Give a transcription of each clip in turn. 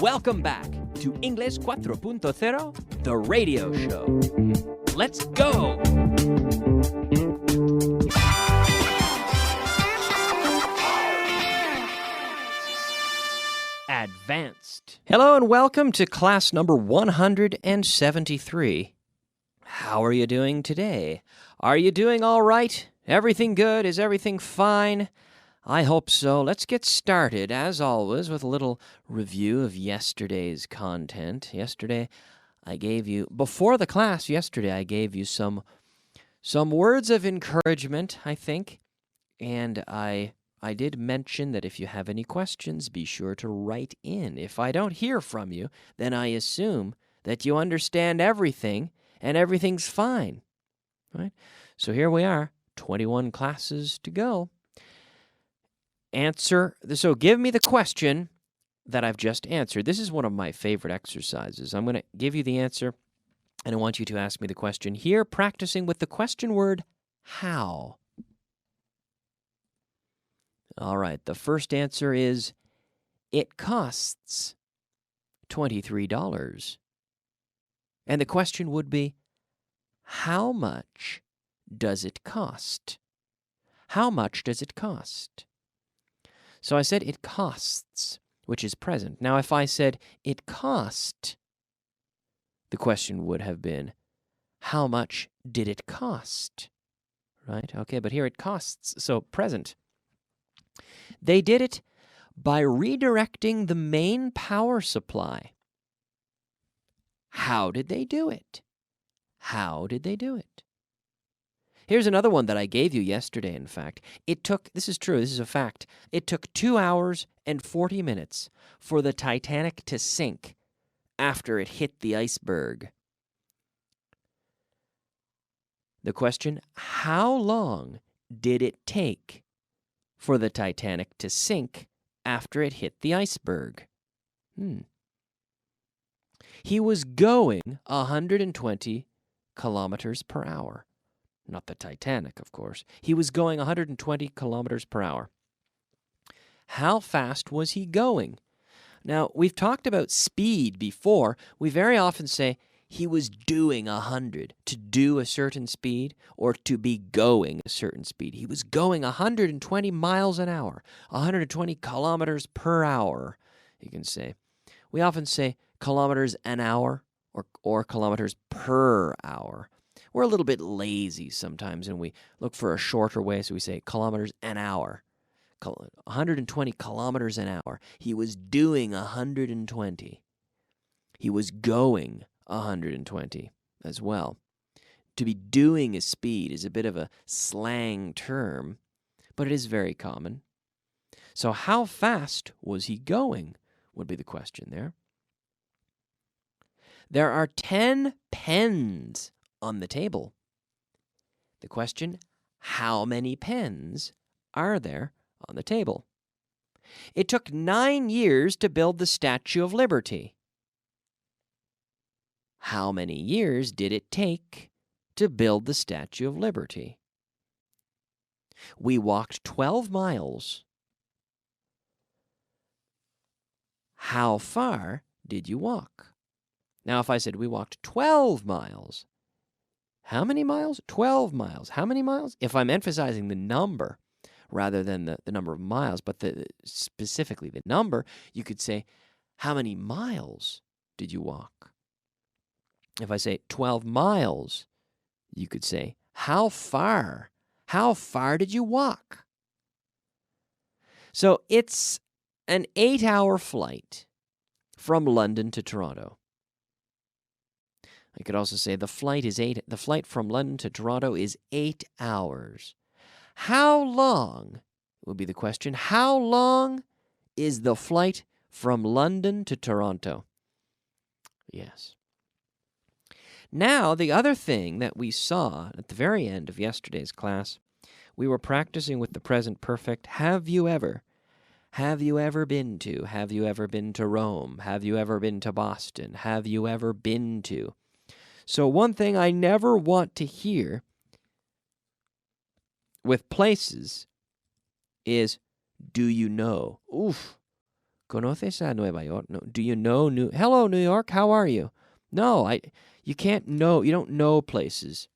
Welcome back to English 4.0, the radio show. Let's go! Advanced. Hello and welcome to class number 173. How are you doing today? Are you doing all right? Everything good? Is everything fine? I hope so. Let's get started, as always, with a little review of yesterday's content. Before the class yesterday, I gave you some words of encouragement, I think, and I did mention that if you have any questions, be sure to write in. If I don't hear from you, then I assume that you understand everything and everything's fine, right? So here we are, 21 classes to go. So give me the question that I've just answered. This is one of my favorite exercises. I'm going to give you the answer, and I want you to ask me the question here, practicing with the question word, how. All right, the first answer is, it costs $23. And the question would be, how much does it cost? How much does it cost? So I said it costs, which is present. Now, if I said it cost, the question would have been, how much did it cost? Right? Okay, but here it costs, so present. They did it by redirecting the main power supply. How did they do it? How did they do it? Here's another one that I gave you yesterday, in fact. This is true, this is a fact, it took 2 hours and 40 minutes for the Titanic to sink after it hit the iceberg. The question, how long did it take for the Titanic to sink after it hit the iceberg? He was going 120 kilometers per hour. Not the Titanic, of course. He was going 120 kilometers per hour. How fast was he going? Now, we've talked about speed before. We very often say he was doing 100, to do a certain speed or to be going a certain speed. He was going 120 miles an hour, 120 kilometers per hour, you can say. We often say kilometers an hour or kilometers per hour. We're a little bit lazy sometimes, and we look for a shorter way, so we say kilometers an hour. 120 kilometers an hour. He was doing 120. He was going 120 as well. To be doing a speed is a bit of a slang term, but it is very common. So how fast was he going would be the question there. There are 10 pens on the table. The question, how many pens are there on the table? It took 9 years to build the Statue of Liberty. How many years did it take to build the Statue of Liberty? We walked 12 miles. How far did you walk? Now, if I said we walked 12 miles, how many miles? 12 miles. How many miles? If I'm emphasizing the number rather than the number of miles, but specifically the number, you could say, how many miles did you walk? If I say 12 miles, you could say, how far? How far did you walk? So it's an 8-hour flight from London to Toronto. I could also say the flight from London to Toronto is 8 hours. How long, would be the question, how long is the flight from London to Toronto? Yes. Now, the other thing that we saw at the very end of yesterday's class, we were practicing with the present perfect, have you ever? Have you ever been to? Have you ever been to Rome? Have you ever been to Boston? Have you ever been to? So one thing I never want to hear with places is, do you know? Oof, ¿Conoces a Nueva York? No. Do you know Hello, New York. How are you? No, you can't know. You don't know places.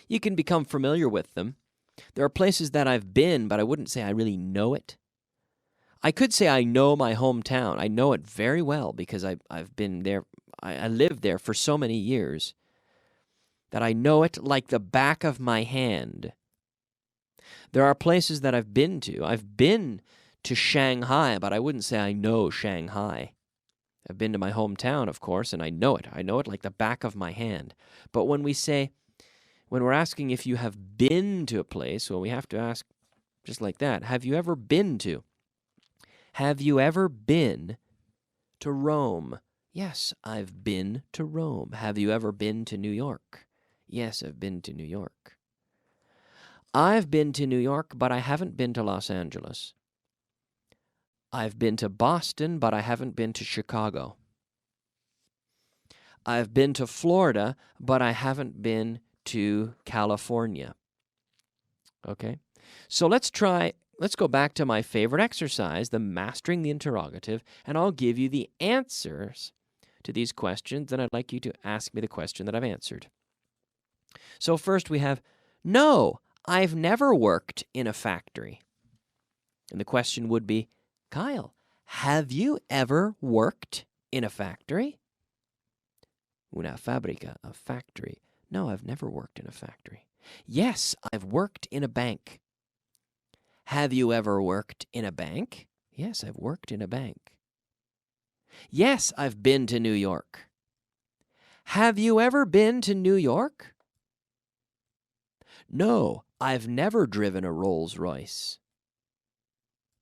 You can become familiar with them. There are places that I've been, but I wouldn't say I really know it. I could say I know my hometown. I know it very well because I've been there. I lived there for so many years that I know it like the back of my hand. There are places that I've been to. I've been to Shanghai, but I wouldn't say I know Shanghai. I've been to my hometown, of course, and I know it. I know it like the back of my hand. But when we're asking if you have been to a place, well, we have to ask just like that. Have you ever been to? Have you ever been to Rome? Yes, I've been to Rome. Have you ever been to New York? Yes, I've been to New York. I've been to New York, but I haven't been to Los Angeles. I've been to Boston, but I haven't been to Chicago. I've been to Florida, but I haven't been to California. Okay? So let's go back to my favorite exercise, the mastering the interrogative, and I'll give you the answers to these questions, and I'd like you to ask me the question that I've answered. So first we have, no, I've never worked in a factory. And the question would be, Kyle, have you ever worked in a factory? Una fábrica, a factory. No, I've never worked in a factory. Yes, I've worked in a bank. Have you ever worked in a bank? Yes, I've worked in a bank. Yes, I've been to New York. Have you ever been to New York? No, I've never driven a Rolls-Royce.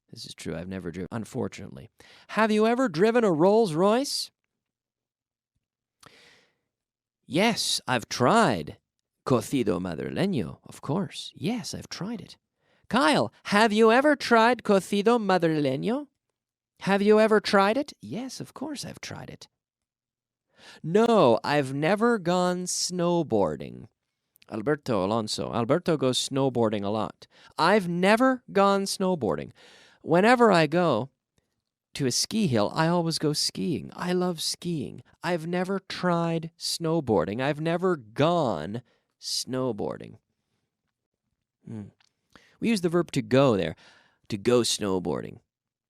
This is true, I've never driven, unfortunately. Have you ever driven a Rolls-Royce? Yes, I've tried cocido madrileño, of course. Yes, I've tried it. Kyle, have you ever tried cocido madrileño? Have you ever tried it? Yes, of course I've tried it. No, I've never gone snowboarding. Alberto Alonso. Alberto goes snowboarding a lot. I've never gone snowboarding. Whenever I go to a ski hill, I always go skiing. I love skiing. I've never tried snowboarding. I've never gone snowboarding. We use the verb to go there. To go snowboarding.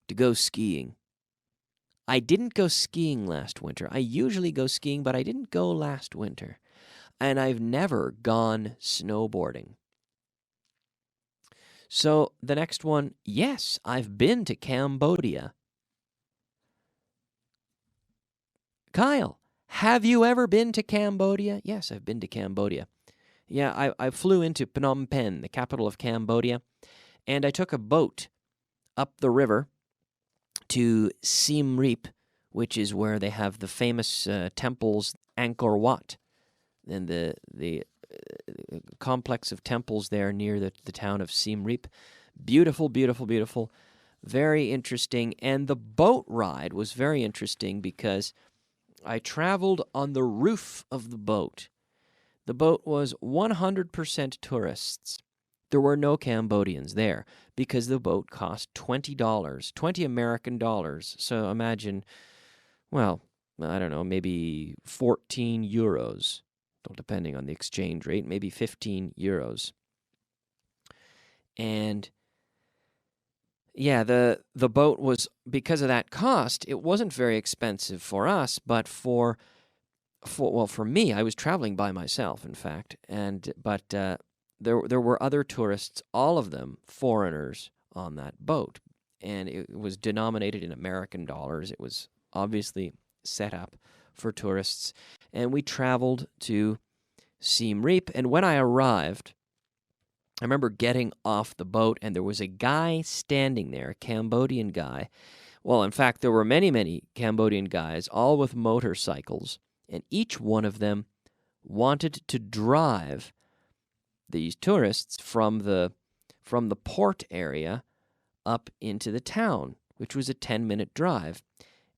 To go skiing. I didn't go skiing last winter. I usually go skiing, but I didn't go last winter. And I've never gone snowboarding. So the next one, yes, I've been to Cambodia. Kyle, have you ever been to Cambodia? Yes, I've been to Cambodia. Yeah, I flew into Phnom Penh, the capital of Cambodia, and I took a boat up the river to Siem Reap, which is where they have the famous temples Angkor Wat, and the complex of temples there near the town of Siem Reap. Beautiful, beautiful, beautiful. Very interesting. And the boat ride was very interesting because I traveled on the roof of the boat. The boat was 100% tourists. There were no Cambodians there because the boat cost $20, 20 American dollars. So imagine, well, I don't know, maybe 14 euros, depending on the exchange rate, maybe 15 euros. And yeah, the boat was, because of that cost, it wasn't very expensive for us, but for me, I was traveling by myself, in fact, but there were other tourists, all of them foreigners, on that boat, and it was denominated in American dollars. It was obviously set up for tourists, and we traveled to Siem Reap, and when I arrived, I remember getting off the boat, and there was a guy standing there, a Cambodian guy. Well, in fact, there were many, many Cambodian guys, all with motorcycles, and each one of them wanted to drive these tourists from the port area up into the town, which was a 10-minute drive.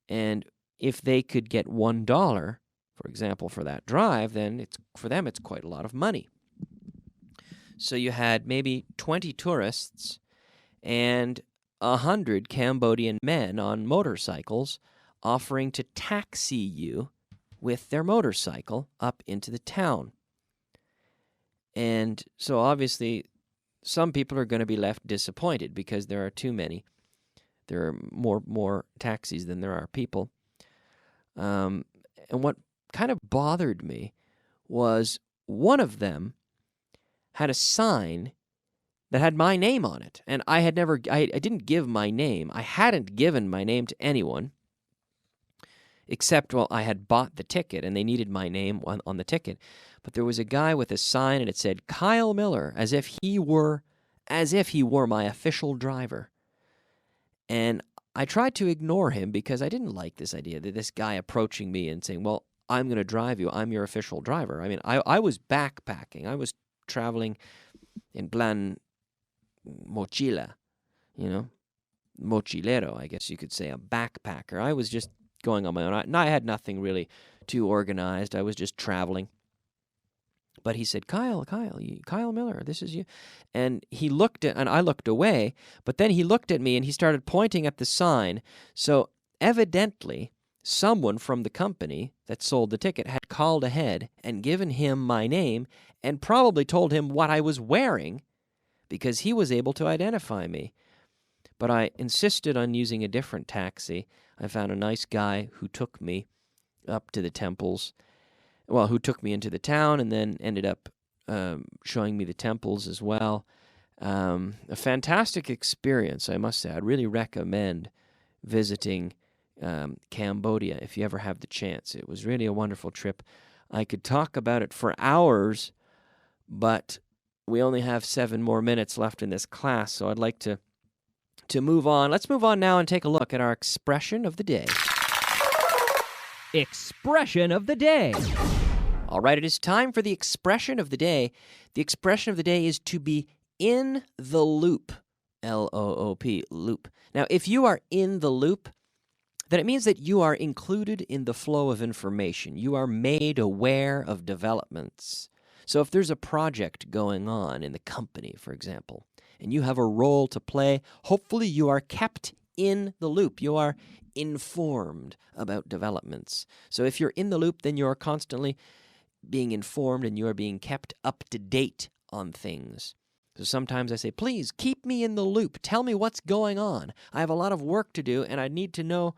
And if they could get $1, for example, for that drive, then for them it's quite a lot of money. So you had maybe 20 tourists, and 100 Cambodian men on motorcycles offering to taxi you with their motorcycle up into the town. And so obviously some people are going to be left disappointed because there are too many. There are more taxis than there are people. And what kind of bothered me was one of them had a sign that had my name on it. And I didn't give my name. I hadn't given my name to anyone except, well, I had bought the ticket and they needed my name on the ticket. But there was a guy with a sign and it said Kyle Miller, as if he were my official driver. And I tried to ignore him because I didn't like this idea that this guy approaching me and saying, well, I'm going to drive you. I'm your official driver. I mean, I was backpacking. I was traveling in plan mochila, mochilero, I guess you could say, a backpacker. I was just going on my own. And I had nothing really too organized. I was just traveling. But he said, Kyle Miller, this is you. And he looked at, and I looked away, but then he looked at me and he started pointing at the sign. So evidently, someone from the company that sold the ticket had called ahead and given him my name and probably told him what I was wearing because he was able to identify me. But I insisted on using a different taxi. I found a nice guy who took me up to the temples. Well, who took me into the town and then ended up showing me the temples as well. A fantastic experience, I must say. I'd really recommend visiting Cambodia if you ever have the chance. It was really a wonderful trip. I could talk about it for hours, but we only have 7 more minutes left in this class, so I'd like to move on. Let's move on now and take a look at our expression of the day. Expression of the day. All right, it is time for the expression of the day. The expression of the day is to be in the loop. L-O-O-P, loop. Now, if you are in the loop, then it means that you are included in the flow of information. You are made aware of developments. So if there's a project going on in the company, for example, and you have a role to play, hopefully you are kept in the loop. You are informed about developments. So if you're in the loop, then you are constantly being informed and you are being kept up to date on things. So sometimes I say, please keep me in the loop. Tell me what's going on. I have a lot of work to do and I need to know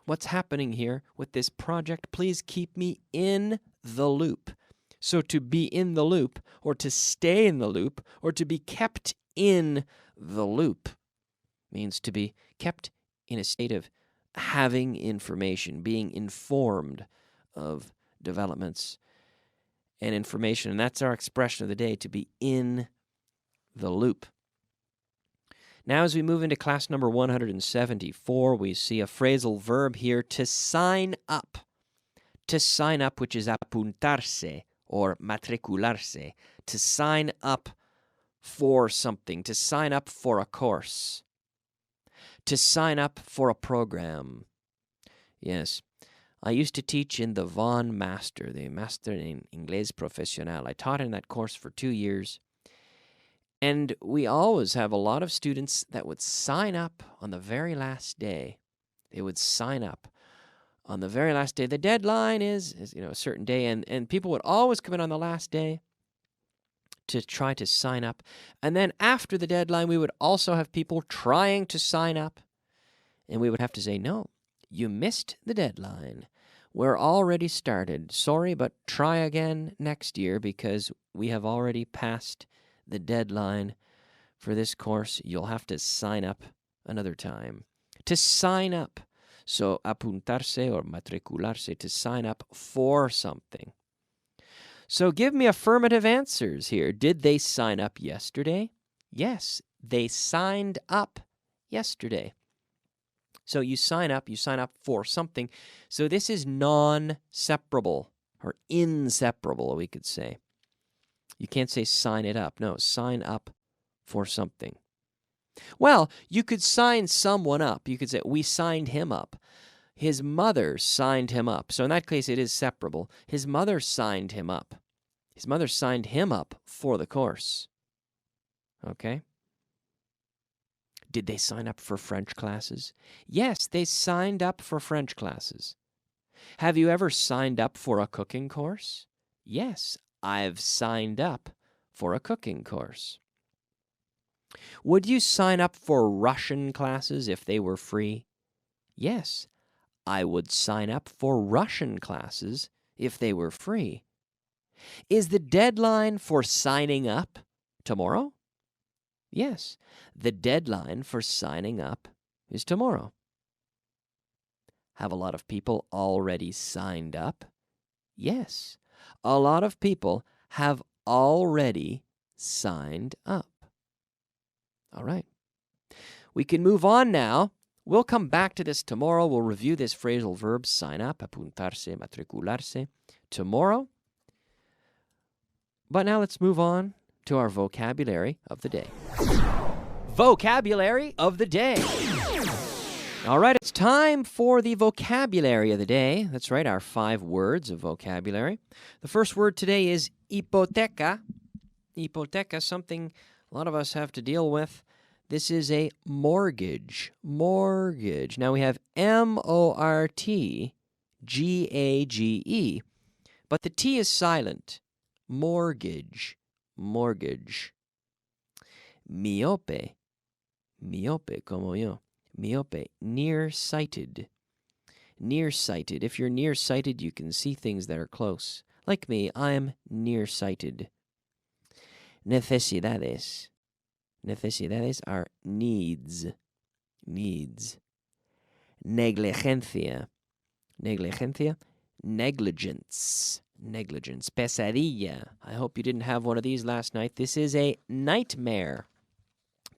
what's happening here with this project. Please keep me in the loop. So to be in the loop, or to stay in the loop, or to be kept in the loop means to be kept in a state of having information, being informed of developments and information. And that's our expression of the day, to be in the loop. Now, as we move into class number 174, we see a phrasal verb here, to sign up. To sign up, which is apuntarse or matricularse. To sign up for something, to sign up for a course, to sign up for a program. Yes, I used to teach in the Vaughan Master, the Master in Inglés Profesional. I taught in that course for 2 years, and we always have a lot of students that would sign up on the very last day. They would sign up on the very last day. The deadline is a certain day, and people would always come in on the last day to try to sign up. And then after the deadline, we would also have people trying to sign up. And we would have to say, no, you missed the deadline. We're already started. Sorry, but try again next year because we have already passed the deadline for this course. You'll have to sign up another time. To sign up. So apuntarse or matricularse, to sign up for something. So give me affirmative answers here. Did they sign up yesterday? Yes, they signed up yesterday. So you sign up for something. So this is non-separable or inseparable, we could say. You can't say sign it up. No, sign up for something. Well, you could sign someone up. You could say, we signed him up. His mother signed him up. So in that case, it is separable. His mother signed him up. His mother signed him up for the course. Okay? Did they sign up for French classes? Yes, they signed up for French classes. Have you ever signed up for a cooking course? Yes, I've signed up for a cooking course. Would you sign up for Russian classes if they were free? Yes, I would sign up for Russian classes if they were free. Is the deadline for signing up tomorrow? Yes, the deadline for signing up is tomorrow. Have a lot of people already signed up? Yes, a lot of people have already signed up. All right. We can move on now. We'll come back to this tomorrow. We'll review this phrasal verb, sign up, apuntarse, matricularse, tomorrow. But now let's move on to our vocabulary of the day. Vocabulary of the day. All right, it's time for the vocabulary of the day. That's right, our 5 words of vocabulary. The first word today is hipoteca. Hipoteca, something a lot of us have to deal with. This is a mortgage. Mortgage. Now we have M-O-R-T-G-A-G-E, but the T is silent. Mortgage. Mortgage. Miope. Miope, como yo. Miope. Nearsighted. Nearsighted. If you're nearsighted, you can see things that are close. Like me, I'm nearsighted. Necesidades. Necesidades are needs. Needs. Negligencia. Negligencia. Negligence. Negligence. Pesadilla. I hope you didn't have one of these last night. This is a nightmare.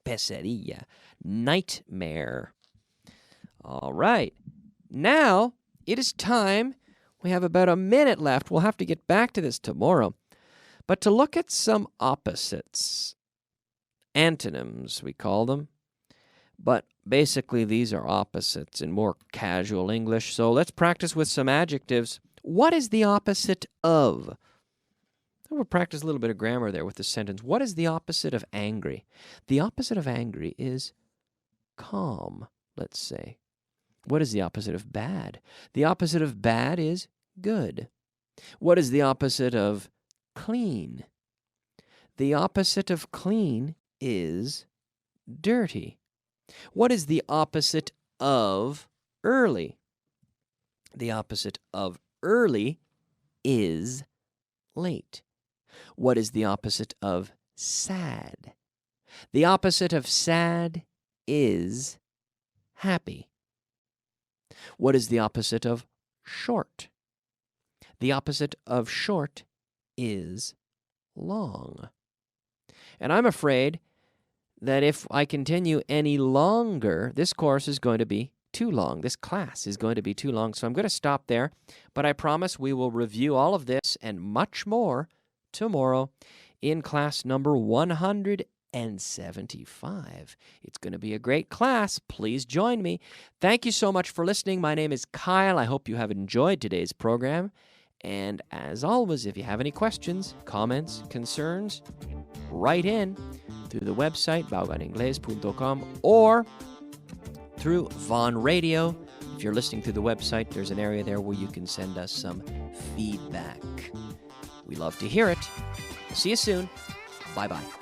Pesadilla. Nightmare. All right. Now, it is time. We have about a minute left. We'll have to get back to this tomorrow. But to look at some opposites. Antonyms, we call them. But basically, these are opposites in more casual English. So let's practice with some adjectives. What is the opposite of? We'll practice a little bit of grammar there with the sentence. What is the opposite of angry? The opposite of angry is calm, let's say. What is the opposite of bad? The opposite of bad is good. What is the opposite of clean? The opposite of clean is dirty. What is the opposite of early? The opposite of early is late. What is the opposite of sad? The opposite of sad is happy. What is the opposite of short? The opposite of short is long. And I'm afraid that if I continue any longer, this course is going to be too long. This class is going to be too long. So I'm going to stop there. But I promise we will review all of this and much more tomorrow in class number 175. It's going to be a great class. Please join me. Thank you so much for listening. My name is Kyle. I hope you have enjoyed today's program. And as always, if you have any questions, comments, concerns, write in through the website, vaoganingles.com, or through Vaughan Radio. If you're listening through the website, there's an area there where you can send us some feedback. We love to hear it. See you soon. Bye-bye.